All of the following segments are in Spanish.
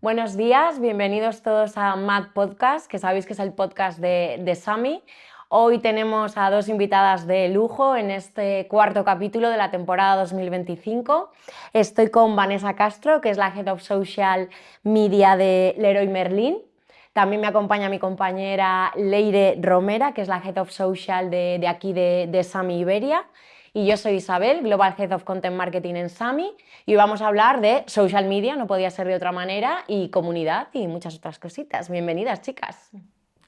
Buenos días, bienvenidos todos a Mad Podcast, que sabéis que es el podcast de Sami. Hoy tenemos a dos invitadas de lujo en este cuarto capítulo de la temporada 2025. Estoy con Vanessa Castro, que es la Head of Social Media de Leroy Merlin. También me acompaña mi compañera Leire Romera, que es la Head of Social de aquí de Sami Iberia. Y yo soy Isabel, Global Head of Content Marketing en Sami. Y hoy vamos a hablar de social media, no podía ser de otra manera, y comunidad y muchas otras cositas. Bienvenidas, chicas.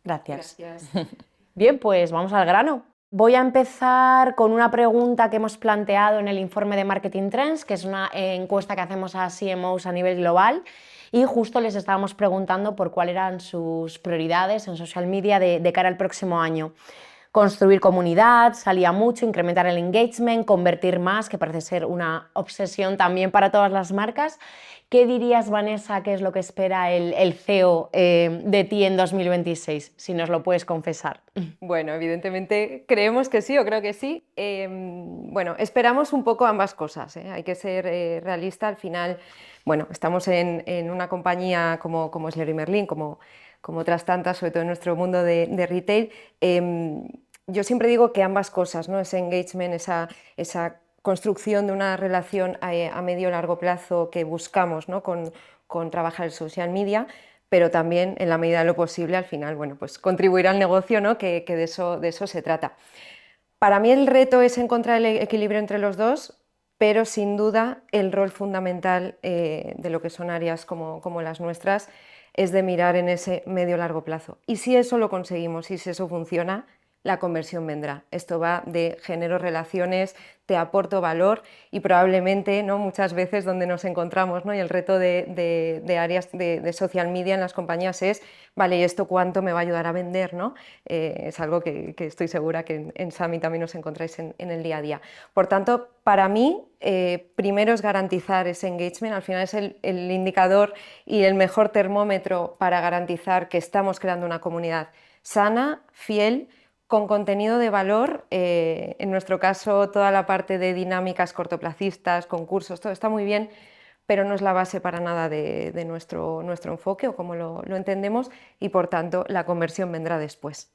Gracias. Gracias. Bien, pues vamos al grano. Voy a empezar con una pregunta que hemos planteado en el informe de Marketing Trends, que es una encuesta que hacemos a CMOs a nivel global, y justo les estábamos preguntando por cuáles eran sus prioridades en social media de cara al próximo año. Construir comunidad, salía mucho, incrementar el engagement, convertir más, que parece ser una obsesión también para todas las marcas. ¿Qué dirías, Vanessa, que es lo que espera el CEO de ti en 2026? Si nos lo puedes confesar. Bueno, evidentemente creemos que sí o creo que sí. Bueno, esperamos un poco ambas cosas, ¿eh? Hay que ser realista. Al final, bueno, estamos en una compañía como es Leroy Merlin, como otras tantas, sobre todo en nuestro mundo de retail. Yo siempre digo que ambas cosas, ¿no? Ese engagement, esa construcción de una relación a medio o largo plazo que buscamos, ¿no? con trabajar el social media, pero también en la medida de lo posible al final, bueno, pues contribuir al negocio, ¿no? que de eso se trata. Para mí el reto es encontrar el equilibrio entre los dos, pero sin duda el rol fundamental de lo que son áreas como las nuestras es de mirar en ese medio-largo plazo. Y si eso lo conseguimos y si eso funciona, la conversión vendrá. Esto va de genero relaciones, te aporto valor y probablemente, ¿no? Muchas veces donde nos encontramos, ¿no? Y el reto de áreas de social media en las compañías es, vale, ¿y esto cuánto me va a ayudar a vender? ¿No? Es algo que estoy segura que en Sami también os encontráis en el día a día. Por tanto, para mí, primero es garantizar ese engagement, al final es el indicador y el mejor termómetro para garantizar que estamos creando una comunidad sana, fiel, con contenido de valor, en nuestro caso toda la parte de dinámicas cortoplacistas, concursos, todo está muy bien, pero no es la base para nada de nuestro enfoque o como lo entendemos y por tanto la conversión vendrá después.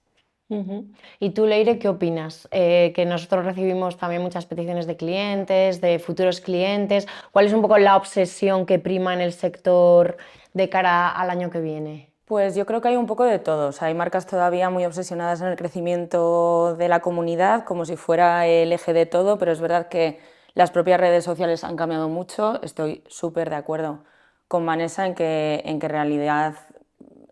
¿Y tú, Leire, qué opinas? Que nosotros recibimos también muchas peticiones de clientes, de futuros clientes. ¿Cuál es un poco la obsesión que prima en el sector de cara al año que viene? Pues yo creo que hay un poco de todo. O sea, hay marcas todavía muy obsesionadas en el crecimiento de la comunidad, como si fuera el eje de todo, pero es verdad que las propias redes sociales han cambiado mucho. Estoy súper de acuerdo con Vanessa en que en realidad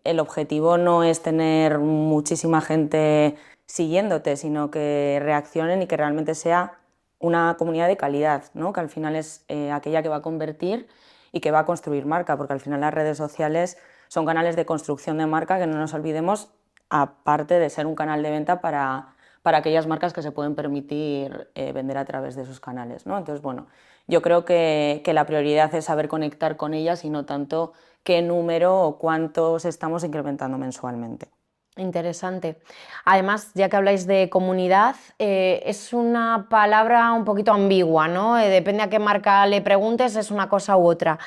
el objetivo no es tener muchísima gente siguiéndote, sino que reaccionen y que realmente sea una comunidad de calidad, ¿no? Que al final es aquella que va a convertir y que va a construir marca, porque al final las redes sociales son canales de construcción de marca, que no nos olvidemos, aparte de ser un canal de venta para aquellas marcas que se pueden permitir vender a través de esos canales, ¿no? Entonces, bueno, yo creo que la prioridad es saber conectar con ellas y no tanto qué número o cuántos estamos incrementando mensualmente. Interesante. Además, ya que habláis de comunidad, es una palabra un poquito ambigua, ¿no? Depende a qué marca le preguntes, es una cosa u otra.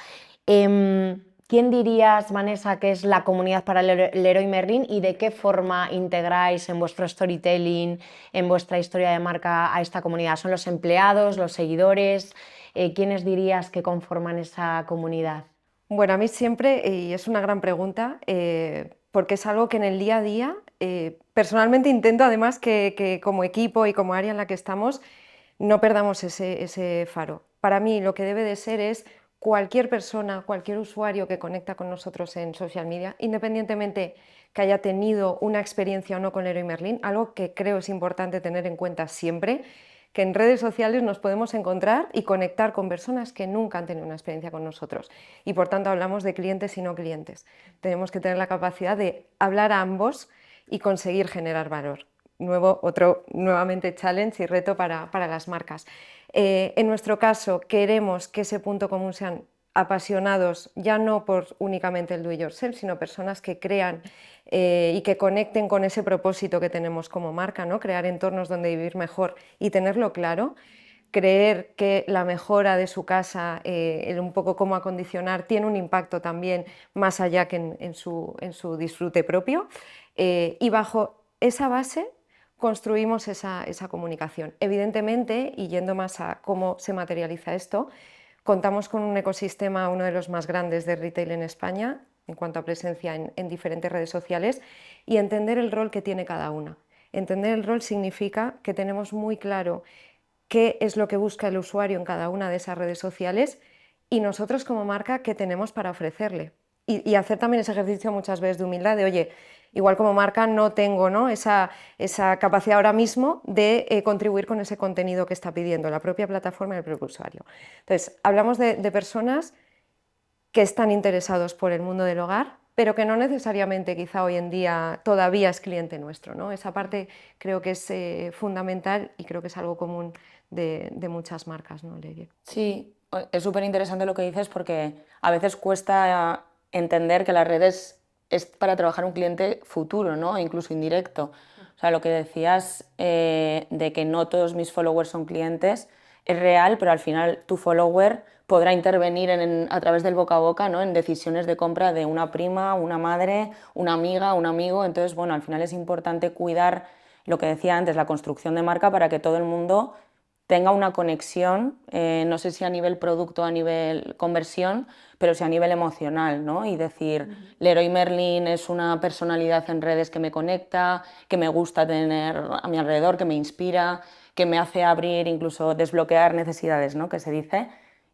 ¿Quién dirías, Vanessa, que es la comunidad para Leroy Merlin y de qué forma integráis en vuestro storytelling, en vuestra historia de marca a esta comunidad? ¿Son los empleados, los seguidores? ¿Quiénes dirías que conforman esa comunidad? Bueno, a mí siempre, y es una gran pregunta, porque es algo que en el día a día, personalmente intento además que como equipo y como área en la que estamos, no perdamos ese faro. Para mí lo que debe de ser es cualquier persona, cualquier usuario que conecta con nosotros en social media, independientemente que haya tenido una experiencia o no con Leroy Merlin, algo que creo es importante tener en cuenta siempre, que en redes sociales nos podemos encontrar y conectar con personas que nunca han tenido una experiencia con nosotros. Y por tanto hablamos de clientes y no clientes. Tenemos que tener la capacidad de hablar a ambos y conseguir generar valor. Nuevamente challenge y reto para las marcas. En nuestro caso queremos que ese punto común sean apasionados ya no por únicamente el do it yourself, sino personas que crean y que conecten con ese propósito que tenemos como marca, ¿no? Crear entornos donde vivir mejor y tenerlo claro. creer que la mejora de su casa, el un poco cómo acondicionar, tiene un impacto también más allá que en su disfrute propio. Y bajo esa base construimos esa comunicación. Evidentemente, y yendo más a cómo se materializa esto, contamos con un ecosistema, uno de los más grandes de retail en España, en cuanto a presencia en diferentes redes sociales, y entender el rol que tiene cada una. Entender el rol significa que tenemos muy claro qué es lo que busca el usuario en cada una de esas redes sociales y nosotros como marca qué tenemos para ofrecerle. Y hacer también ese ejercicio muchas veces de humildad de, oye, igual como marca no tengo, ¿no?, esa capacidad ahora mismo de contribuir con ese contenido que está pidiendo la propia plataforma y el propio usuario. Entonces, hablamos de personas que están interesados por el mundo del hogar, pero que no necesariamente quizá hoy en día todavía es cliente nuestro, ¿no? Esa parte creo que es fundamental y creo que es algo común de muchas marcas, ¿no, Leire? Sí, es súper interesante lo que dices porque a veces cuesta entender que las redes es para trabajar un cliente futuro, ¿no? Incluso indirecto. O sea, lo que decías de que no todos mis followers son clientes es real, pero al final tu follower podrá intervenir a través del boca a boca, ¿no?, en decisiones de compra de una prima, una madre, una amiga, un amigo. Entonces, bueno, al final es importante cuidar lo que decía antes, la construcción de marca para que todo el mundo tenga una conexión, no sé si a nivel producto o a nivel conversión, pero sí a nivel emocional, ¿no? Y decir, Leroy Merlin es una personalidad en redes que me conecta, que me gusta tener a mi alrededor, que me inspira, que me hace abrir, incluso desbloquear necesidades, ¿no?, que se dice.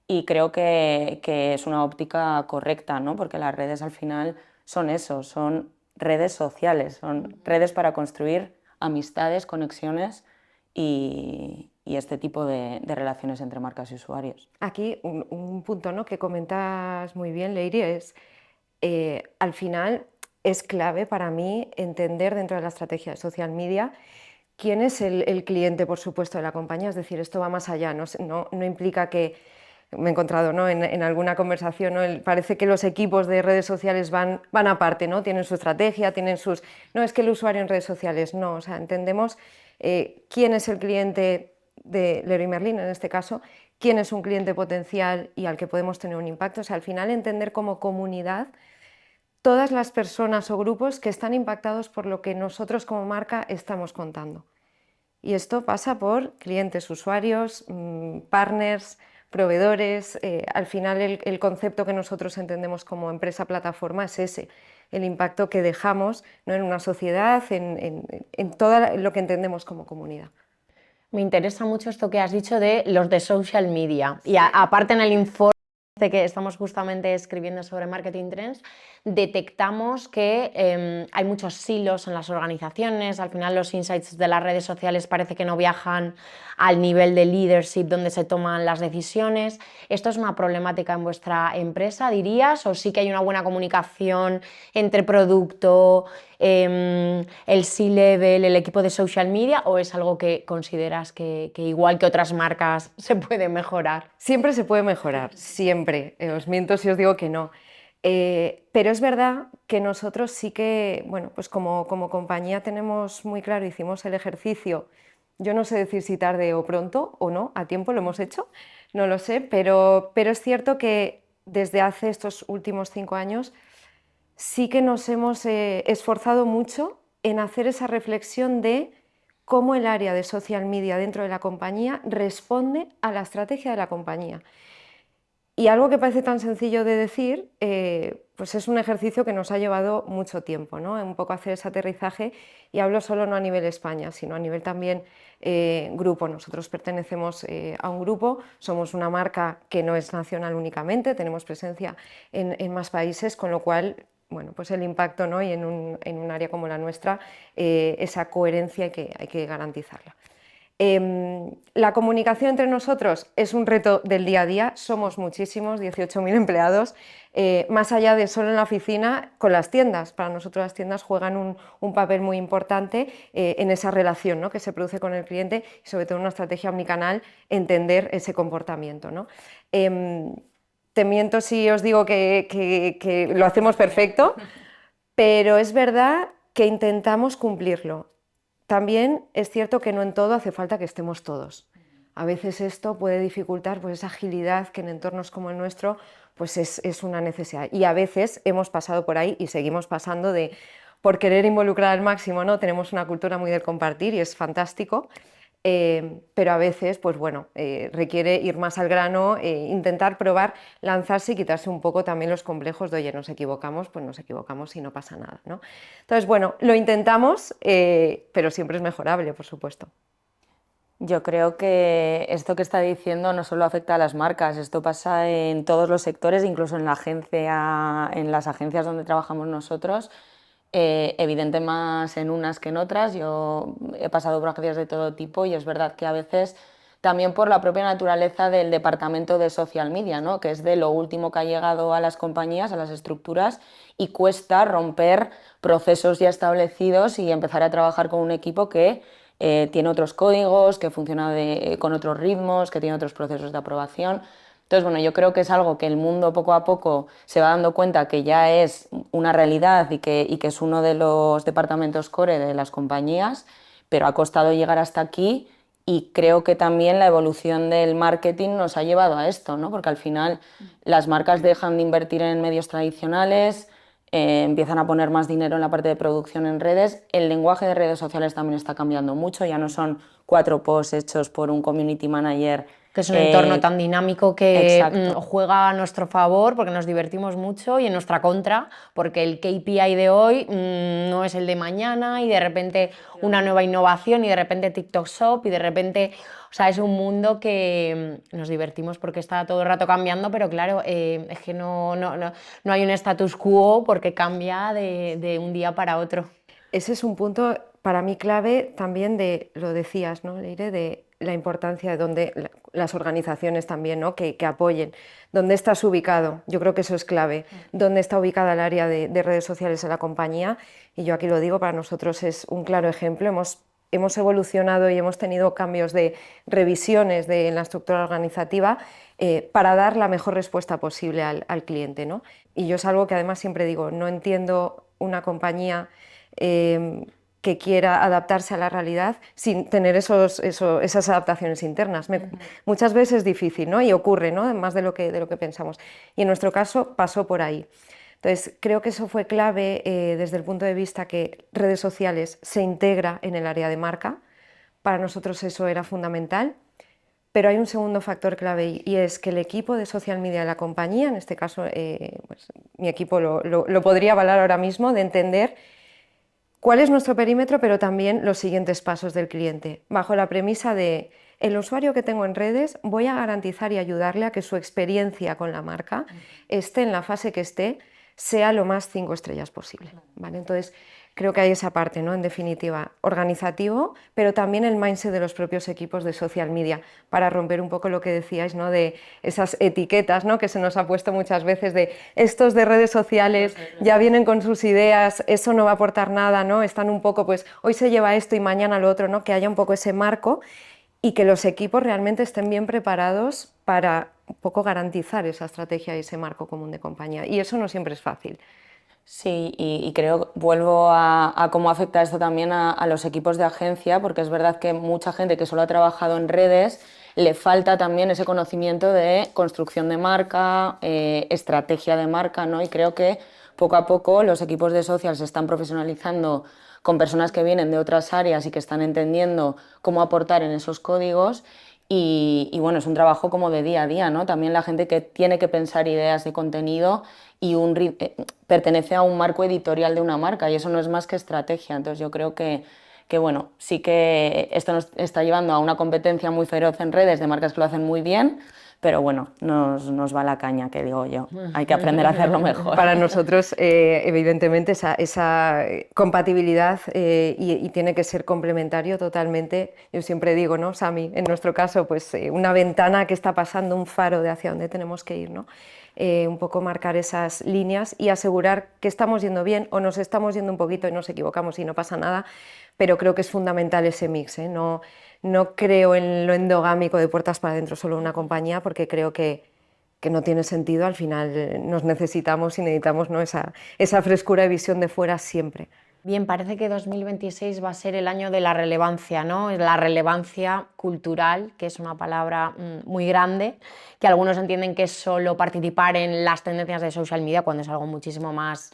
Y creo que es una óptica correcta, ¿no?, porque las redes al final son eso, son redes sociales, son redes para construir amistades, conexiones y este tipo de relaciones entre marcas y usuarios. Aquí un punto, ¿no?, que comentas muy bien, Leire, es al final es clave para mí entender dentro de la estrategia de social media quién es el cliente, por supuesto, de la compañía. Es decir, esto va más allá, no implica que, me he encontrado, ¿no?, en alguna conversación, ¿no?, parece que los equipos de redes sociales van aparte, ¿no?, tienen su estrategia, tienen sus... No, es que el usuario en redes sociales, no, o sea, entendemos quién es el cliente de Leroy Merlin, en este caso, quién es un cliente potencial y al que podemos tener un impacto. O sea, al final entender como comunidad todas las personas o grupos que están impactados por lo que nosotros como marca estamos contando. Y esto pasa por clientes, usuarios, partners, proveedores. Al final el concepto que nosotros entendemos como empresa plataforma es ese, el impacto que dejamos, ¿no?, en una sociedad, en todo lo que entendemos como comunidad. Me interesa mucho esto que has dicho de los de social media. Y aparte en el informe que estamos justamente escribiendo sobre marketing trends, detectamos que hay muchos silos en las organizaciones. Al final los insights de las redes sociales parece que no viajan al nivel de leadership donde se toman las decisiones. ¿Esto es una problemática en vuestra empresa, dirías? ¿O sí que hay una buena comunicación entre producto, el C-level, el equipo de social media? ¿O es algo que consideras que igual que otras marcas se puede mejorar? Siempre se puede mejorar, siempre. Os miento si os digo que no. Pero es verdad que nosotros sí que, bueno, pues como compañía tenemos muy claro, hicimos el ejercicio, yo no sé decir si tarde o pronto o no, a tiempo lo hemos hecho, no lo sé, pero es cierto que desde hace estos últimos 5 años sí que nos hemos esforzado mucho en hacer esa reflexión de cómo el área de social media dentro de la compañía responde a la estrategia de la compañía. Y algo que parece tan sencillo de decir, pues es un ejercicio que nos ha llevado mucho tiempo, ¿no?, un poco hacer ese aterrizaje, y hablo solo no a nivel España, sino a nivel también grupo. Nosotros pertenecemos a un grupo, somos una marca que no es nacional únicamente, tenemos presencia en más países, con lo cual, bueno, pues el impacto, ¿no?, y en un área como la nuestra, esa coherencia hay que garantizarla. La comunicación entre nosotros es un reto del día a día, somos muchísimos, 18.000 empleados, más allá de solo en la oficina, con las tiendas. Para nosotros las tiendas juegan un papel muy importante en esa relación, ¿no?, que se produce con el cliente, y sobre todo en una estrategia omnicanal, entender ese comportamiento, ¿no? Te miento si os digo que lo hacemos perfecto, pero es verdad que intentamos cumplirlo. También es cierto que no en todo hace falta que estemos todos. A veces esto puede dificultar pues, esa agilidad que en entornos como el nuestro pues es una necesidad. Y a veces hemos pasado por ahí y seguimos pasando por querer involucrar al máximo, ¿no? Tenemos una cultura muy del compartir y es fantástico, pero a veces pues, bueno, requiere ir más al grano, intentar probar, lanzarse y quitarse un poco también los complejos de, oye, nos equivocamos, pues nos equivocamos y no pasa nada, ¿no? Entonces, bueno, lo intentamos, pero siempre es mejorable, por supuesto. Yo creo que esto que está diciendo no solo afecta a las marcas, esto pasa en todos los sectores, incluso en la agencia, en las agencias donde trabajamos nosotros, evidente más en unas que en otras. Yo he pasado por agencias de todo tipo y es verdad que a veces también por la propia naturaleza del departamento de social media, ¿no? Que es de lo último que ha llegado a las compañías, a las estructuras, y cuesta romper procesos ya establecidos y empezar a trabajar con un equipo que tiene otros códigos, que funciona con otros ritmos, que tiene otros procesos de aprobación. Entonces, bueno, yo creo que es algo que el mundo poco a poco se va dando cuenta que ya es una realidad y que es uno de los departamentos core de las compañías, pero ha costado llegar hasta aquí y creo que también la evolución del marketing nos ha llevado a esto, ¿no? Porque al final las marcas dejan de invertir en medios tradicionales, empiezan a poner más dinero en la parte de producción en redes. El lenguaje de redes sociales también está cambiando mucho, ya no son 4 posts hechos por un community manager. Que es un entorno tan dinámico que exacto. juega a nuestro favor porque nos divertimos mucho y en nuestra contra porque el KPI de hoy no es el de mañana y de repente una nueva innovación y de repente TikTok Shop y de repente, o sea, es un mundo que nos divertimos porque está todo el rato cambiando, pero claro, es que no hay un status quo porque cambia de un día para otro. Ese es un punto para mí clave también lo decías, ¿no, Leire? De la importancia de donde las organizaciones también, ¿no? que apoyen. ¿Dónde estás ubicado? Yo creo que eso es clave. ¿Dónde está ubicada el área de redes sociales en la compañía? Y yo aquí lo digo, para nosotros es un claro ejemplo. Hemos evolucionado y hemos tenido cambios de revisiones en la estructura organizativa para dar la mejor respuesta posible al cliente, ¿no? Y yo es algo que además siempre digo, no entiendo una compañía que quiera adaptarse a la realidad sin tener esas adaptaciones internas. Muchas veces es difícil, ¿no? Y ocurre, ¿no? Más de lo que pensamos. Y en nuestro caso pasó por ahí. Entonces, creo que eso fue clave desde el punto de vista que redes sociales se integra en el área de marca. Para nosotros eso era fundamental. Pero hay un segundo factor clave y es que el equipo de social media de la compañía, en este caso pues, mi equipo lo podría avalar ahora mismo, de entender cuál es nuestro perímetro, pero también los siguientes pasos del cliente, bajo la premisa de el usuario que tengo en redes voy a garantizar y ayudarle a que su experiencia con la marca esté en la fase que esté, sea lo más 5 estrellas posible, ¿vale? Entonces, creo que hay esa parte, ¿no? En definitiva, organizativo, pero también el mindset de los propios equipos de social media, para romper un poco lo que decíais, ¿no? De esas etiquetas, ¿no? Que se nos ha puesto muchas veces de estos de redes sociales ya vienen con sus ideas, eso no va a aportar nada, ¿no? Están un poco, pues, hoy se lleva esto y mañana lo otro, ¿no? Que haya un poco ese marco y que los equipos realmente estén bien preparados para un poco garantizar esa estrategia y ese marco común de compañía. Y eso no siempre es fácil. Sí, y creo, vuelvo a cómo afecta esto también a los equipos de agencia, porque es verdad que mucha gente que solo ha trabajado en redes le falta también ese conocimiento de construcción de marca, estrategia de marca, ¿no? Y creo que poco a poco los equipos de social se están profesionalizando con personas que vienen de otras áreas y que están entendiendo cómo aportar en esos códigos. Y bueno, es un trabajo como de día a día, ¿no? También la gente que tiene que pensar ideas de contenido y pertenece a un marco editorial de una marca y eso no es más que estrategia. Entonces yo creo que bueno, sí que esto nos está llevando a una competencia muy feroz en redes de marcas que lo hacen muy bien, pero bueno, nos va la caña, que digo yo. Hay que aprender a hacerlo mejor. Para nosotros, evidentemente, esa compatibilidad y tiene que ser complementario totalmente. Yo siempre digo, ¿no, Sami? En nuestro caso, pues una ventana que está pasando, un faro de hacia dónde tenemos que ir, ¿no? Un poco marcar esas líneas y asegurar que estamos yendo bien o nos estamos yendo un poquito y nos equivocamos y no pasa nada, pero creo que es fundamental ese mix, ¿eh? No creo en lo endogámico de puertas para adentro solo una compañía porque creo que no tiene sentido, al final nos necesitamos y necesitamos, ¿no? esa frescura y visión de fuera siempre. Bien, parece que 2026 va a ser el año de la relevancia, ¿no? La relevancia cultural, que es una palabra muy grande, que algunos entienden que es solo participar en las tendencias de social media, cuando es algo muchísimo más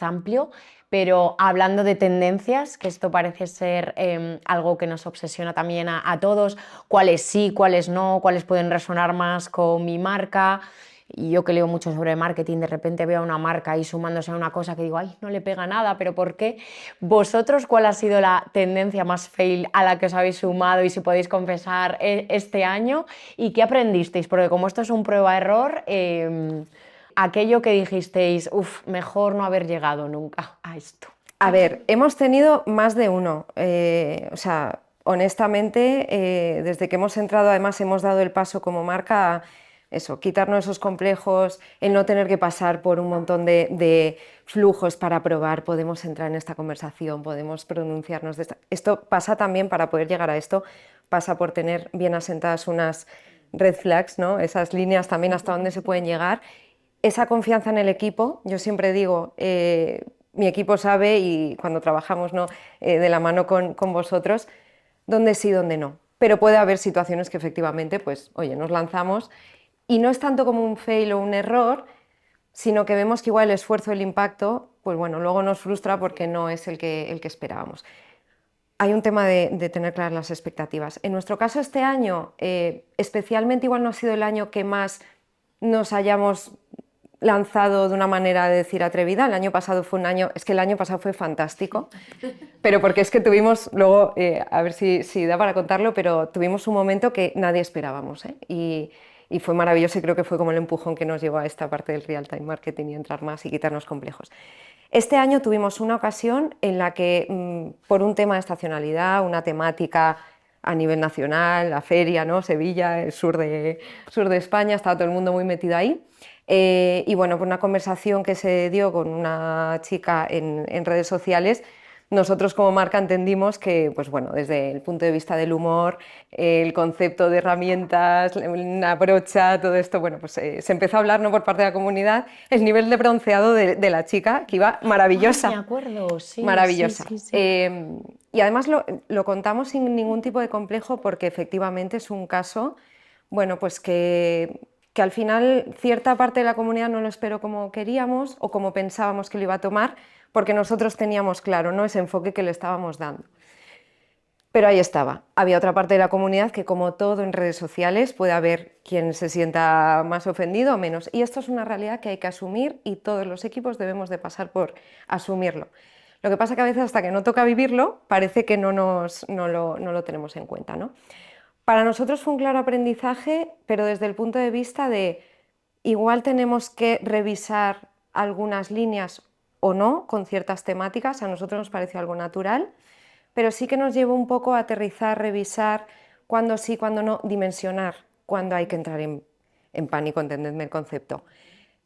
amplio. Pero hablando de tendencias, que esto parece ser algo que nos obsesiona también a todos, cuáles sí, cuáles no, cuáles pueden resonar más con mi marca. Y yo que leo mucho sobre marketing, de repente veo a una marca ahí sumándose a una cosa que digo, ay, no le pega nada, pero ¿por qué? ¿Vosotros cuál ha sido la tendencia más fail a la que os habéis sumado y si podéis confesar este año? ¿Y qué aprendisteis? Porque como esto es un prueba-error, aquello que dijisteis, uff, mejor no haber llegado nunca a esto. A ver, hemos tenido más de uno. O sea, honestamente, desde que hemos entrado, además hemos dado el paso como marca a eso, quitarnos esos complejos, el no tener que pasar por un montón de flujos para probar, podemos entrar en esta conversación, podemos pronunciarnos de esto pasa también, para poder llegar a esto, pasa por tener bien asentadas unas red flags, ¿no? Esas líneas también hasta dónde se pueden llegar. Esa confianza en el equipo, yo siempre digo, mi equipo sabe y cuando trabajamos, ¿no? De la mano con vosotros, dónde sí, dónde no. Pero puede haber situaciones que efectivamente, pues, oye, nos lanzamos y no es tanto como un fail o un error, sino que vemos que igual el esfuerzo, el impacto, pues bueno, luego nos frustra porque no es el que esperábamos. Hay un tema de tener claras las expectativas. En nuestro caso este año, especialmente igual no ha sido el año que más nos hayamos lanzado de una manera de decir atrevida. El año pasado fue un año, es que el año pasado fue fantástico, pero porque es que tuvimos luego, a ver si da para contarlo, pero tuvimos un momento que nadie esperábamos, ¿eh? Y fue maravilloso y creo que fue como el empujón que nos llevó a esta parte del real time marketing y entrar más y quitarnos complejos. Este año tuvimos una ocasión en la que, por un tema de estacionalidad, una temática a nivel nacional, la feria, ¿no? Sevilla, el sur de España, estaba todo el mundo muy metido ahí. Y bueno, por una conversación que se dio con una chica en redes sociales, nosotros como marca entendimos que, pues bueno, desde el punto de vista del humor, el concepto de herramientas, una brocha, todo esto, bueno, pues se empezó a hablar, ¿no? Por parte de la comunidad, el nivel de bronceado de la chica, que iba maravillosa. Me acuerdo, sí. Maravillosa. Sí. Y además lo contamos sin ningún tipo de complejo porque efectivamente es un caso, bueno, pues que al final cierta parte de la comunidad no lo esperó como queríamos o como pensábamos que lo iba a tomar, porque nosotros teníamos claro, ¿no? Ese enfoque que le estábamos dando. Pero ahí estaba. Había otra parte de la comunidad que, como todo en redes sociales, puede haber quien se sienta más ofendido o menos. Y esto es una realidad que hay que asumir y todos los equipos debemos de pasar por asumirlo. Lo que pasa que a veces hasta que no toca vivirlo, parece que no lo tenemos en cuenta, ¿no? Para nosotros fue un claro aprendizaje, pero desde el punto de vista de igual tenemos que revisar algunas líneas o no con ciertas temáticas. A nosotros nos pareció algo natural, pero sí que nos llevó un poco a aterrizar, revisar cuándo sí, cuándo no, dimensionar cuándo hay que entrar en pánico, entendedme el concepto.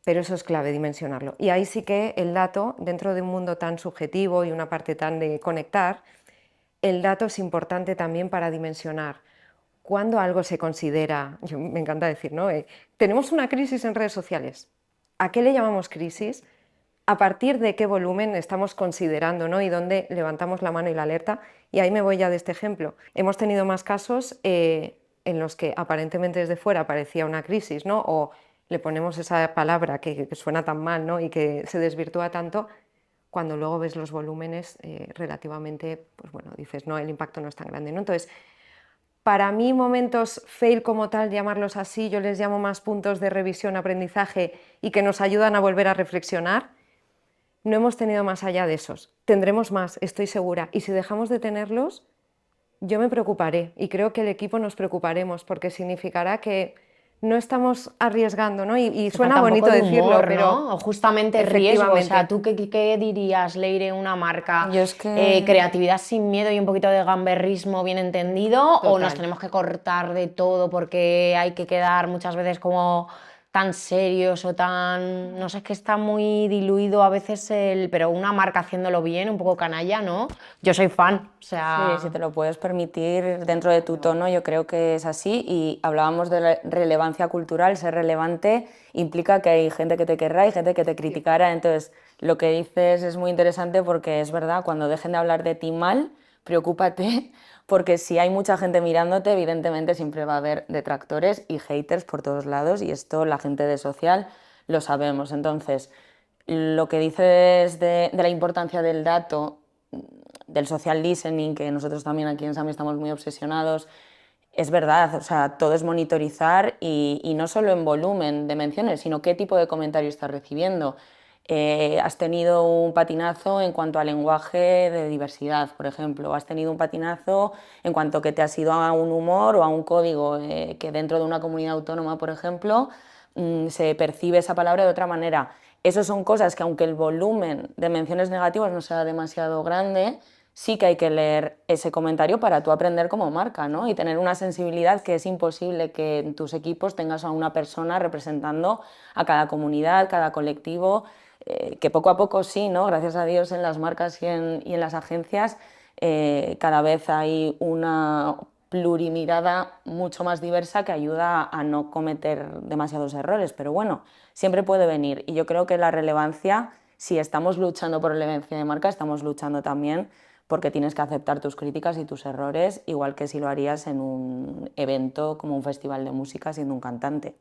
Pero eso es clave, dimensionarlo. Y ahí sí que el dato, dentro de un mundo tan subjetivo y una parte tan de conectar, el dato es importante también para dimensionar. Cuando algo se considera, yo me encanta decir, ¿no? Tenemos una crisis en redes sociales. ¿A qué le llamamos crisis? ¿A partir de qué volumen estamos considerando, ¿no? Y dónde levantamos la mano y la alerta? Y ahí me voy ya de este ejemplo. Hemos tenido más casos en los que aparentemente desde fuera parecía una crisis, ¿no? O le ponemos esa palabra que suena tan mal, ¿no? Y que se desvirtúa tanto, cuando luego ves los volúmenes relativamente, pues bueno, dices, no, el impacto no es tan grande, ¿no? Entonces, para mí momentos fail como tal, llamarlos así, yo les llamo más puntos de revisión, aprendizaje y que nos ayudan a volver a reflexionar. No hemos tenido más allá de esos. Tendremos más, estoy segura. Y si dejamos de tenerlos, yo me preocuparé y creo que el equipo nos preocuparemos porque significará que no estamos arriesgando, ¿no? Y suena bonito decirlo, humor, pero ¿no? O justamente riesgo. O sea, ¿tú qué dirías, Leire, una marca? Yo es que... ¿Creatividad sin miedo y un poquito de gamberrismo bien entendido? Total. ¿O nos tenemos que cortar de todo porque hay que quedar muchas veces como tan serios o tan, no sé, es que está muy diluido a veces pero una marca haciéndolo bien, un poco canalla, ¿no? Yo soy fan, o sea... Sí, si te lo puedes permitir dentro de tu tono, yo creo que es así. Y hablábamos de la relevancia cultural. Ser relevante implica que hay gente que te querrá y gente que te criticará. Entonces, lo que dices es muy interesante porque es verdad, cuando dejen de hablar de ti mal, preocúpate, porque si hay mucha gente mirándote, evidentemente siempre va a haber detractores y haters por todos lados, y esto la gente de social lo sabemos. Entonces, lo que dices de la importancia del dato, del social listening, que nosotros también aquí en SAMI estamos muy obsesionados, es verdad, o sea, todo es monitorizar y no solo en volumen de menciones, sino qué tipo de comentario estás recibiendo. Has tenido un patinazo en cuanto al lenguaje de diversidad, por ejemplo, has tenido un patinazo en cuanto que te has ido a un humor o a un código que dentro de una comunidad autónoma, por ejemplo, se percibe esa palabra de otra manera. Esas son cosas que, aunque el volumen de menciones negativas no sea demasiado grande, sí que hay que leer ese comentario para tú aprender como marca, ¿no? Y tener una sensibilidad que es imposible que en tus equipos tengas a una persona representando a cada comunidad, cada colectivo, que poco a poco sí, ¿no? Gracias a Dios en las marcas y en las agencias cada vez hay una plurimirada mucho más diversa que ayuda a no cometer demasiados errores, pero bueno, siempre puede venir. Y yo creo que la relevancia, si estamos luchando por relevancia de marca, estamos luchando también porque tienes que aceptar tus críticas y tus errores, igual que si lo harías en un evento como un festival de música siendo un cantante.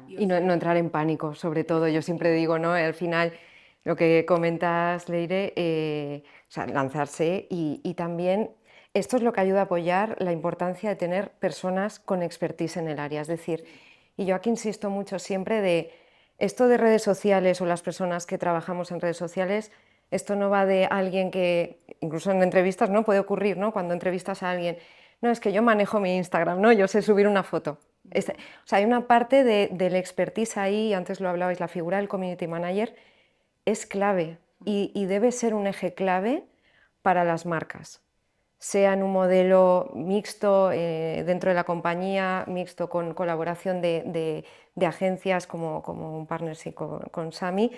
Y no entrar en pánico, sobre todo. Yo siempre digo, ¿no? Al final, lo que comentas, Leire, o sea, lanzarse y también esto es lo que ayuda a apoyar la importancia de tener personas con expertise en el área. Es decir, y yo aquí insisto mucho siempre de esto de redes sociales o las personas que trabajamos en redes sociales, esto no va de alguien que, incluso en entrevistas, ¿no? Puede ocurrir, ¿no? Cuando entrevistas a alguien, no, es que yo manejo mi Instagram, ¿no? Yo sé subir una foto. O sea, hay una parte del expertise ahí, antes lo hablabais, la figura del community manager es clave y debe ser un eje clave para las marcas, sea en un modelo mixto dentro de la compañía, mixto con colaboración de agencias como un partnership con SAMI,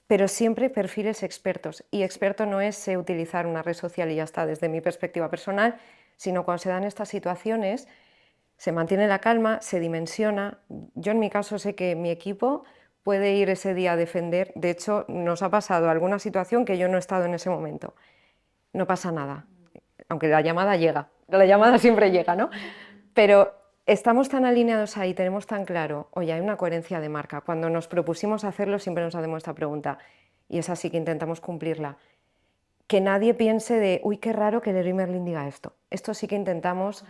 pero siempre perfiles expertos. Y experto no es utilizar una red social y ya está, desde mi perspectiva personal, sino cuando se dan estas situaciones, se mantiene la calma, se dimensiona. Yo en mi caso sé que mi equipo puede ir ese día a defender. De hecho, nos ha pasado alguna situación que yo no he estado en ese momento. No pasa nada, aunque la llamada llega. La llamada siempre llega, ¿no? Pero estamos tan alineados ahí, tenemos tan claro, oye, hay una coherencia de marca. Cuando nos propusimos hacerlo siempre nos hacemos esta pregunta y es así que intentamos cumplirla. Que nadie piense de, uy, qué raro que Leroy Merlin diga esto. Esto sí que intentamos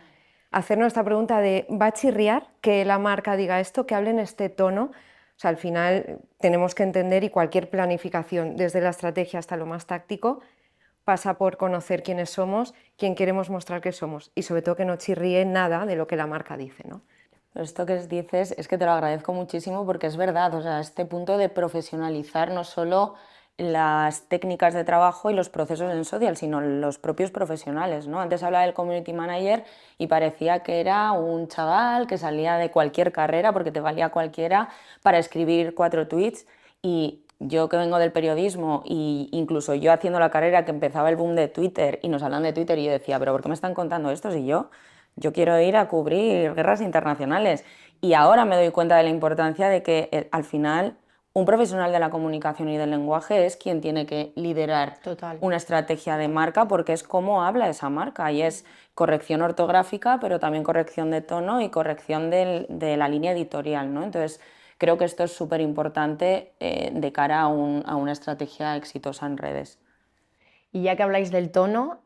hacernos esta pregunta de, ¿va a chirriar que la marca diga esto, que hable en este tono? O sea, al final tenemos que entender y cualquier planificación, desde la estrategia hasta lo más táctico, pasa por conocer quiénes somos, quién queremos mostrar que somos y sobre todo que no chirríe nada de lo que la marca dice, ¿no? Esto que dices es que te lo agradezco muchísimo porque es verdad, o sea, este punto de profesionalizar no solo las técnicas de trabajo y los procesos en social, sino los propios profesionales, ¿no? Antes hablaba del community manager y parecía que era un chaval que salía de cualquier carrera porque te valía cualquiera para escribir 4 tweets y yo que vengo del periodismo e incluso yo haciendo la carrera que empezaba el boom de Twitter y nos hablan de Twitter y yo decía, pero ¿por qué me están contando esto si yo quiero ir a cubrir guerras internacionales? Y ahora me doy cuenta de la importancia de que al final un profesional de la comunicación y del lenguaje es quien tiene que liderar una estrategia de marca porque es cómo habla esa marca y es corrección ortográfica, pero también corrección de tono y corrección de la línea editorial, ¿no? Entonces, creo que esto es súper importante de cara a una estrategia exitosa en redes. Y ya que habláis del tono,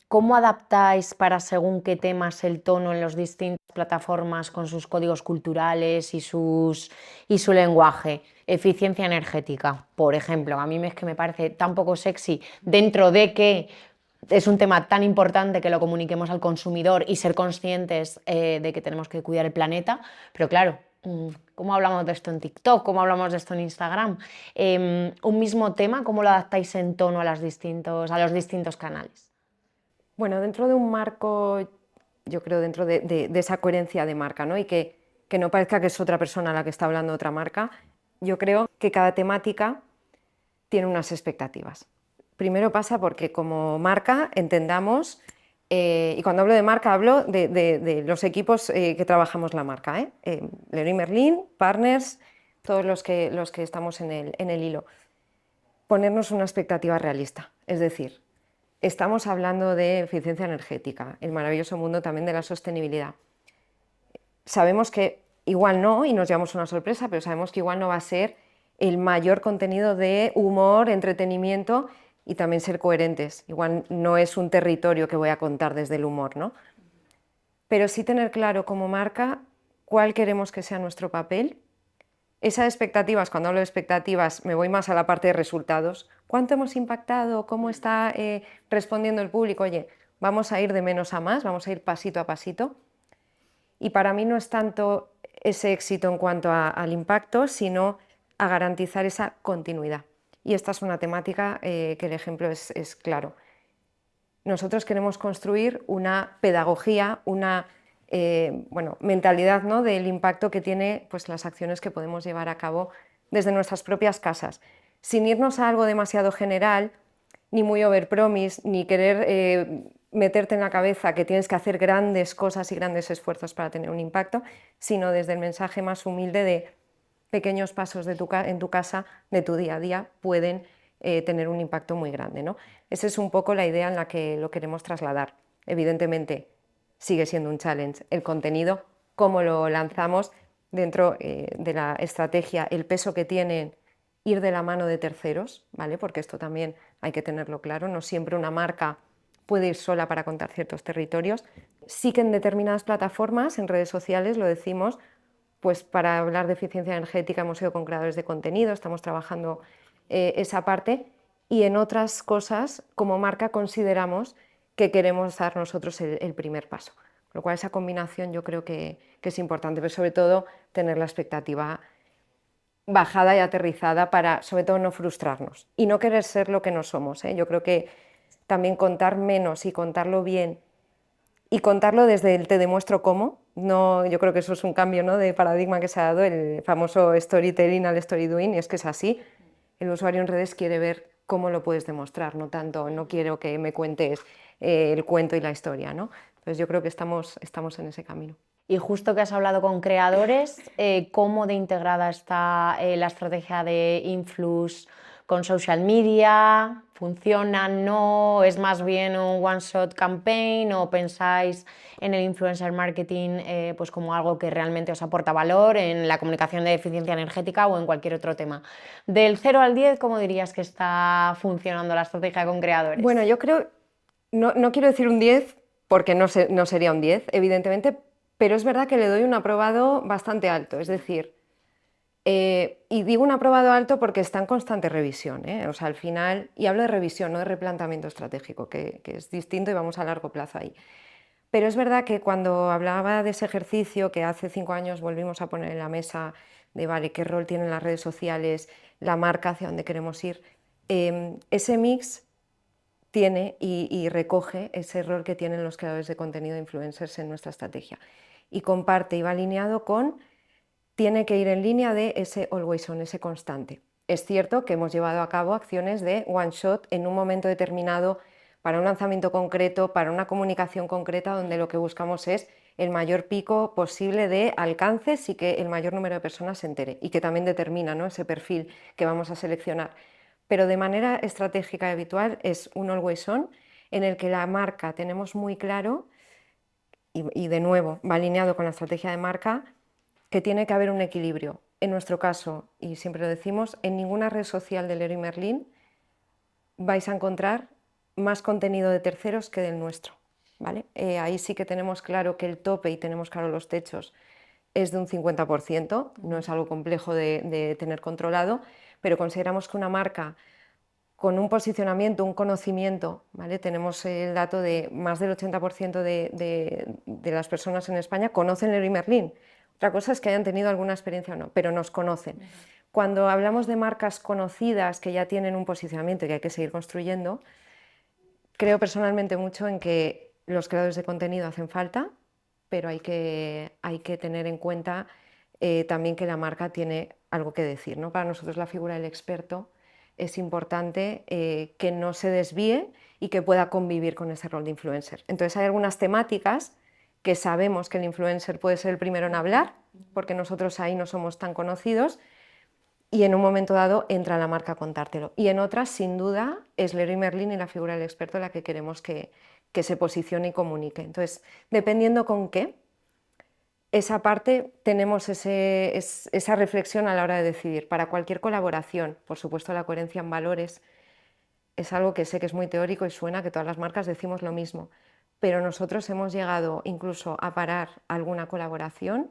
¿cómo adaptáis para según qué temas el tono en las distintas plataformas con sus códigos culturales y su lenguaje? Eficiencia energética, por ejemplo, a mí es que me parece tan poco sexy dentro de que es un tema tan importante que lo comuniquemos al consumidor y ser conscientes de que tenemos que cuidar el planeta, pero claro, ¿cómo hablamos de esto en TikTok? ¿Cómo hablamos de esto en Instagram? Un mismo tema, ¿cómo lo adaptáis en tono a los distintos canales? Bueno, dentro de un marco, yo creo dentro de esa coherencia de marca, ¿no? Y que que no parezca que es otra persona la que está hablando de otra marca. Yo creo que cada temática tiene unas expectativas. Primero pasa porque como marca entendamos, y cuando hablo de marca hablo de los equipos que trabajamos la marca, Leroy Merlin, partners, todos los que estamos en el hilo. Ponernos una expectativa realista, es decir, estamos hablando de eficiencia energética, el maravilloso mundo también de la sostenibilidad. Sabemos que igual no, y nos llevamos una sorpresa, pero sabemos que igual no va a ser el mayor contenido de humor, entretenimiento y también ser coherentes. Igual no es un territorio que voy a contar desde el humor, ¿no? Pero sí tener claro como marca cuál queremos que sea nuestro papel. Esas expectativas, cuando hablo de expectativas, me voy más a la parte de resultados. ¿Cuánto hemos impactado? ¿Cómo está respondiendo el público? Oye, vamos a ir de menos a más, vamos a ir pasito a pasito. Y para mí no es tanto ese éxito en cuanto al impacto, sino a garantizar esa continuidad. Y esta es una temática que el ejemplo es claro. Nosotros queremos construir una pedagogía, una mentalidad, ¿no?, del impacto que tiene pues, las acciones que podemos llevar a cabo desde nuestras propias casas, sin irnos a algo demasiado general, ni muy overpromise, ni querer meterte en la cabeza que tienes que hacer grandes cosas y grandes esfuerzos para tener un impacto, sino desde el mensaje más humilde de pequeños pasos en tu casa, de tu día a día, pueden tener un impacto muy grande, ¿no? Esa es un poco la idea en la que lo queremos trasladar. Evidentemente, sigue siendo un challenge el contenido, cómo lo lanzamos dentro de la estrategia, el peso que tienen ir de la mano de terceros, ¿vale? Porque esto también hay que tenerlo claro, no siempre una marca puede ir sola para contar ciertos territorios. Sí que en determinadas plataformas, en redes sociales, lo decimos, pues para hablar de eficiencia energética hemos ido con creadores de contenido, estamos trabajando esa parte, y en otras cosas, como marca, consideramos que queremos dar nosotros el primer paso. Con lo cual esa combinación yo creo que es importante, pero sobre todo tener la expectativa bajada y aterrizada para, sobre todo, no frustrarnos y no querer ser lo que no somos, ¿eh? Yo creo que también contar menos y contarlo bien y contarlo desde el te demuestro cómo, no, yo creo que eso es un cambio, ¿no?, de paradigma que se ha dado, el famoso storytelling al story doing, y es que es así. El usuario en redes quiere ver cómo lo puedes demostrar, no tanto, no quiero que me cuentes el cuento y la historia, ¿no? Entonces yo creo que estamos en ese camino. Y justo que has hablado con creadores, ¿cómo de integrada está la estrategia de Influx con social media? ¿Funciona? ¿No? ¿Es más bien un one-shot campaign o pensáis en el influencer marketing pues como algo que realmente os aporta valor en la comunicación de eficiencia energética o en cualquier otro tema? Del 0 al 10, ¿cómo dirías que está funcionando la estrategia con creadores? Bueno, yo creo, no quiero decir un 10 porque no sería un 10, evidentemente, pero es verdad que le doy un aprobado bastante alto, es decir, y digo un aprobado alto porque está en constante revisión, ¿eh? O sea, al final, y hablo de revisión, no de replanteamiento estratégico, que es distinto y vamos a largo plazo ahí. Pero es verdad que cuando hablaba de ese ejercicio que hace 5 años volvimos a poner en la mesa de, vale, qué rol tienen las redes sociales, la marca, hacia dónde queremos ir, ese mix tiene y recoge ese rol que tienen los creadores de contenido de influencers en nuestra estrategia. Y comparte y va alineado con, tiene que ir en línea de ese always on, ese constante. Es cierto que hemos llevado a cabo acciones de one shot en un momento determinado, para un lanzamiento concreto, para una comunicación concreta, donde lo que buscamos es el mayor pico posible de alcances y que el mayor número de personas se entere, y que también determina, ¿no?, ese perfil que vamos a seleccionar. Pero de manera estratégica y habitual es un always on en el que la marca tenemos muy claro, y de nuevo va alineado con la estrategia de marca, que tiene que haber un equilibrio. En nuestro caso, y siempre lo decimos, en ninguna red social de Leroy Merlin vais a encontrar más contenido de terceros que del nuestro, ¿vale? Ahí sí que tenemos claro que el tope y tenemos claro los techos es de un 50%, no es algo complejo de tener controlado, pero consideramos que una marca con un posicionamiento, un conocimiento, ¿vale? Tenemos el dato de más del 80% de las personas en España conocen Leroy Merlin. Otra cosa es que hayan tenido alguna experiencia o no, pero nos conocen. Cuando hablamos de marcas conocidas que ya tienen un posicionamiento y que hay que seguir construyendo, creo personalmente mucho en que los creadores de contenido hacen falta, pero hay que tener en cuenta también que la marca tiene algo que decir, ¿no? Para nosotros la figura del experto es importante que no se desvíe y que pueda convivir con ese rol de influencer. Entonces hay algunas temáticas que sabemos que el influencer puede ser el primero en hablar, porque nosotros ahí no somos tan conocidos, y en un momento dado entra la marca a contártelo. Y en otras, sin duda, es Leroy Merlin y la figura del experto la que queremos que se posicione y comunique. Entonces, dependiendo con qué, esa parte tenemos esa reflexión a la hora de decidir. Para cualquier colaboración, por supuesto, la coherencia en valores es algo que sé que es muy teórico y suena que todas las marcas decimos lo mismo, pero nosotros hemos llegado incluso a parar alguna colaboración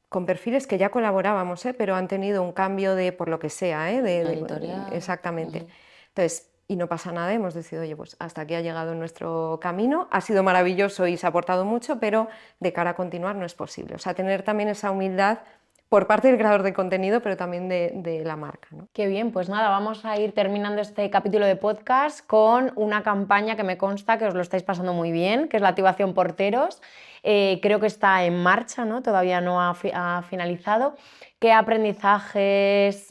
con perfiles que ya colaborábamos, pero han tenido un cambio de, por lo que sea, Editorial. Exactamente. Entonces, y no pasa nada, hemos decidido, oye, pues hasta aquí ha llegado nuestro camino, ha sido maravilloso y se ha aportado mucho, pero de cara a continuar no es posible. O sea, tener también esa humildad por parte del creador de contenido, pero también de la marca, ¿no? Qué bien, pues nada, vamos a ir terminando este capítulo de podcast con una campaña que me consta que os lo estáis pasando muy bien, que es la activación Porteros. Creo que está en marcha, ¿no? Todavía no ha finalizado. ¿Qué aprendizajes,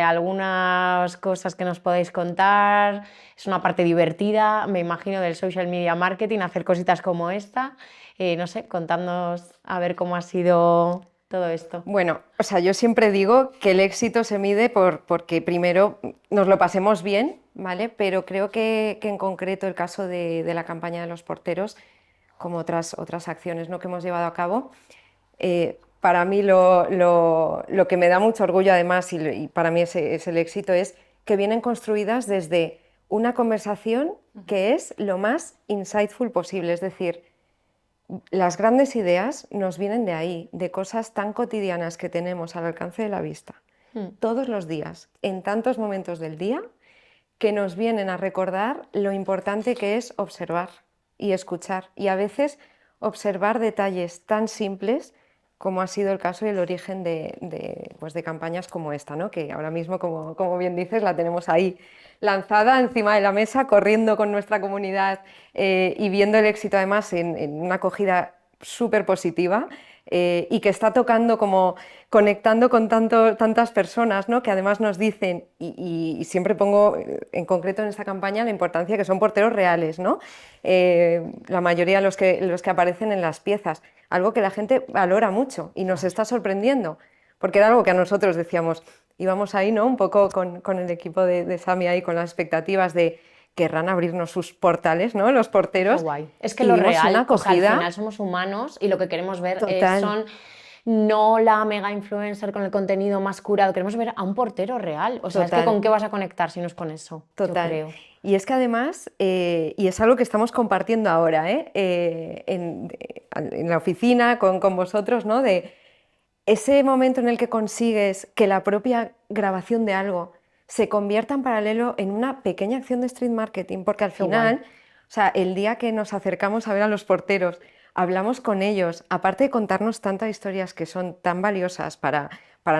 algunas cosas que nos podéis contar? Es una parte divertida, me imagino, del social media marketing, hacer cositas como esta. No sé, contadnos a ver cómo ha sido todo esto. Bueno, o sea, yo siempre digo que el éxito se mide porque primero nos lo pasemos bien, ¿vale? Pero creo que en concreto el caso de la campaña de los porteros, como otras acciones, ¿no?, que hemos llevado a cabo, para mí lo que me da mucho orgullo además, y para mí es el éxito, es que vienen construidas desde una conversación que es lo más insightful posible, es decir, las grandes ideas nos vienen de ahí, de cosas tan cotidianas que tenemos al alcance de la vista, todos los días, en tantos momentos del día, que nos vienen a recordar lo importante que es observar y escuchar, y a veces observar detalles tan simples como ha sido el caso y el origen de campañas como esta, ¿no? Que ahora mismo, como bien dices, la tenemos ahí lanzada encima de la mesa, corriendo con nuestra comunidad y viendo el éxito además en una acogida súper positiva y que está tocando como conectando con tantas personas, ¿no?, que además nos dicen, y siempre pongo en concreto en esta campaña la importancia que son porteros reales, ¿no? La mayoría de los que aparecen en las piezas, algo que la gente valora mucho y nos está sorprendiendo, porque era algo que a nosotros decíamos, íbamos ahí, ¿no?, un poco con el equipo de Sami ahí, con las expectativas de querrán abrirnos sus portales, ¿no?, los porteros. Qué guay. Es que lo vimos real, una o sea, al acogida final somos humanos y lo que queremos ver total. son no la mega influencer con el contenido más curado, queremos ver a un portero real. O sea, es que Total. ¿con qué vas a conectar si no es con eso? Total. Yo creo. Y es que además, y es algo que estamos compartiendo ahora en la oficina con vosotros, ¿no?, de ese momento en el que consigues que la propia grabación de algo se convierta en paralelo en una pequeña acción de street marketing, porque al Qué final, guay. o sea, el día que nos acercamos a ver a los porteros, hablamos con ellos, aparte de contarnos tantas historias que son tan valiosas para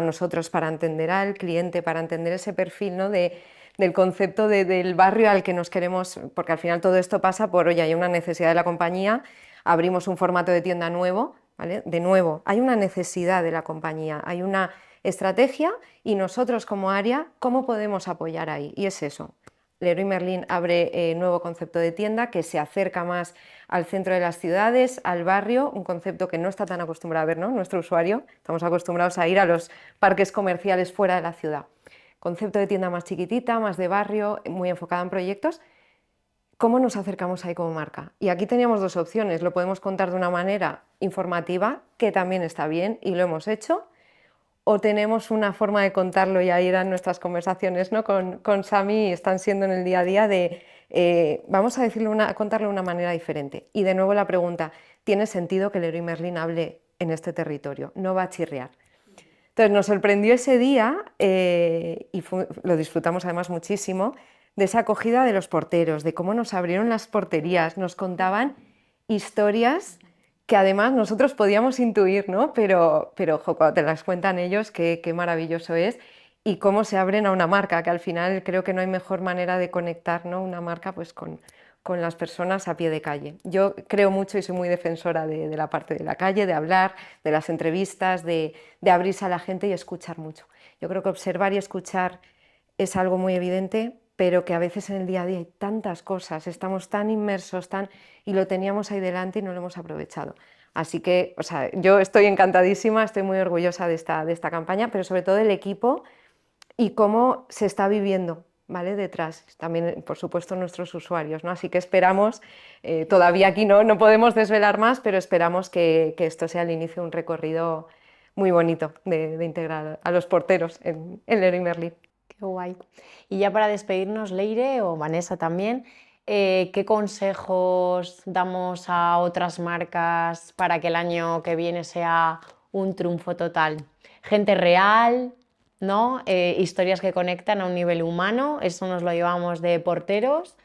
nosotros, para entender al cliente, para entender ese perfil, ¿no?, del concepto del barrio al que nos queremos, porque al final todo esto pasa por, oye, hay una necesidad de la compañía, abrimos un formato de tienda nuevo, ¿vale? De nuevo, hay una necesidad de la compañía, hay una estrategia y nosotros como área, ¿cómo podemos apoyar ahí? Y es eso. Leroy Merlin abre nuevo concepto de tienda que se acerca más al centro de las ciudades, al barrio, un concepto que no está tan acostumbrado a ver, ¿no?, nuestro usuario. Estamos acostumbrados a ir a los parques comerciales fuera de la ciudad. Concepto de tienda más chiquitita, más de barrio, muy enfocada en proyectos. ¿Cómo nos acercamos ahí como marca? Y aquí teníamos dos opciones. Lo podemos contar de una manera informativa, que también está bien y lo hemos hecho, o tenemos una forma de contarlo, y ahí eran nuestras conversaciones, ¿no?, con Sami, y están siendo en el día a día de vamos a contarlo de una manera diferente. Y de nuevo la pregunta, ¿tiene sentido que Leroy Merlin hable en este territorio? No va a chirriar. Entonces nos sorprendió ese día y lo disfrutamos además muchísimo, de esa acogida de los porteros, de cómo nos abrieron las porterías, nos contaban historias que además nosotros podíamos intuir, ¿no? Pero ojo, cuando te las cuentan ellos, qué maravilloso es, y cómo se abren a una marca, que al final creo que no hay mejor manera de conectar, ¿no?, una marca pues con con las personas a pie de calle. Yo creo mucho y soy muy defensora de la parte de la calle, de hablar, de las entrevistas, de abrirse a la gente y escuchar mucho. Yo creo que observar y escuchar es algo muy evidente, pero que a veces en el día a día hay tantas cosas, estamos tan inmersos, y lo teníamos ahí delante y no lo hemos aprovechado. Así que, o sea, yo estoy encantadísima, estoy muy orgullosa de esta campaña, pero sobre todo del equipo y cómo se está viviendo, ¿vale? Detrás, también por supuesto nuestros usuarios, ¿no? Así que esperamos, todavía aquí no podemos desvelar más, pero esperamos que esto sea el inicio de un recorrido muy bonito de integrar a los porteros en Leroy Merlin. Qué guay. Y ya para despedirnos, Leire o Vanessa también, ¿qué consejos damos a otras marcas para que el año que viene sea un triunfo total? Gente real, ¿no? Historias que conectan a un nivel humano, eso nos lo llevamos de porteros.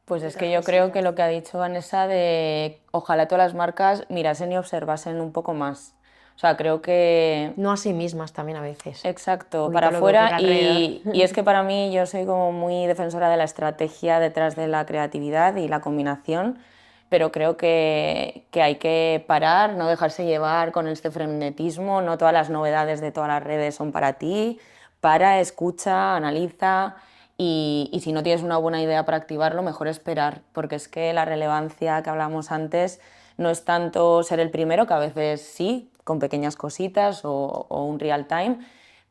Pues es que yo creo que lo que ha dicho Vanessa de ojalá todas las marcas mirasen y observasen un poco más. O sea, creo que... No a sí mismas también a veces. Exacto, Un para poquito lo que afuera ocurre y es que para mí yo soy como muy defensora de la estrategia detrás de la creatividad y la combinación, pero creo que hay que parar, no dejarse llevar con este frenetismo, no todas las novedades de todas las redes son para ti, para, escucha, analiza y si no tienes una buena idea para activarlo, mejor esperar, porque es que la relevancia que hablamos antes no es tanto ser el primero, que a veces sí, con pequeñas cositas o un real time,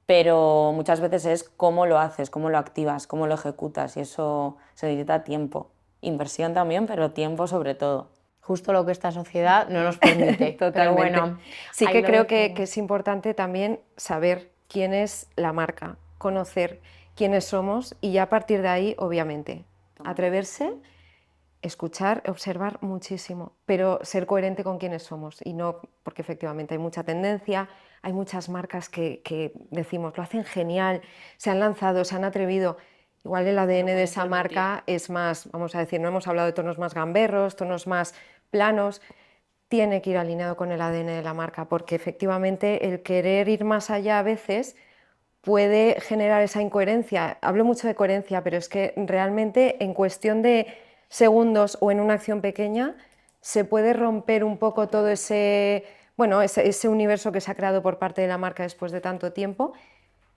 pero muchas veces es cómo lo haces, cómo lo activas, cómo lo ejecutas y eso se necesita tiempo. Inversión también, pero tiempo sobre todo. Justo lo que esta sociedad no nos permite. Totalmente. Pero bueno, sí ahí que lo creo que decimos. es importante también saber quién es la marca, conocer quiénes somos y ya a partir de ahí, obviamente, atreverse, escuchar, observar muchísimo, pero ser coherente con quiénes somos y no, porque efectivamente hay mucha tendencia, hay muchas marcas que decimos, lo hacen genial, se han lanzado, se han atrevido. Igual el ADN de esa marca es más, vamos a decir, no hemos hablado de tonos más gamberros, tonos más planos, tiene que ir alineado con el ADN de la marca, porque efectivamente el querer ir más allá a veces puede generar esa incoherencia. Hablo mucho de coherencia, pero es que realmente en cuestión de segundos o en una acción pequeña se puede romper un poco todo ese, bueno, ese universo que se ha creado por parte de la marca después de tanto tiempo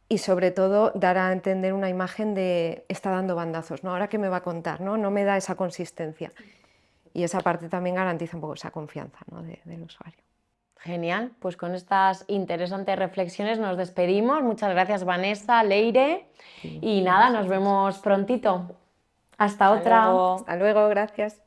y sobre todo dar a entender una imagen de está dando bandazos, ¿no? Ahora qué me va a contar, ¿no? No me da esa consistencia. Y esa parte también garantiza un poco esa confianza, ¿no? del usuario. Genial, pues con estas interesantes reflexiones nos despedimos. Muchas gracias Vanessa, Leire y nada, nos vemos prontito. Hasta otra. Luego. Hasta luego, gracias.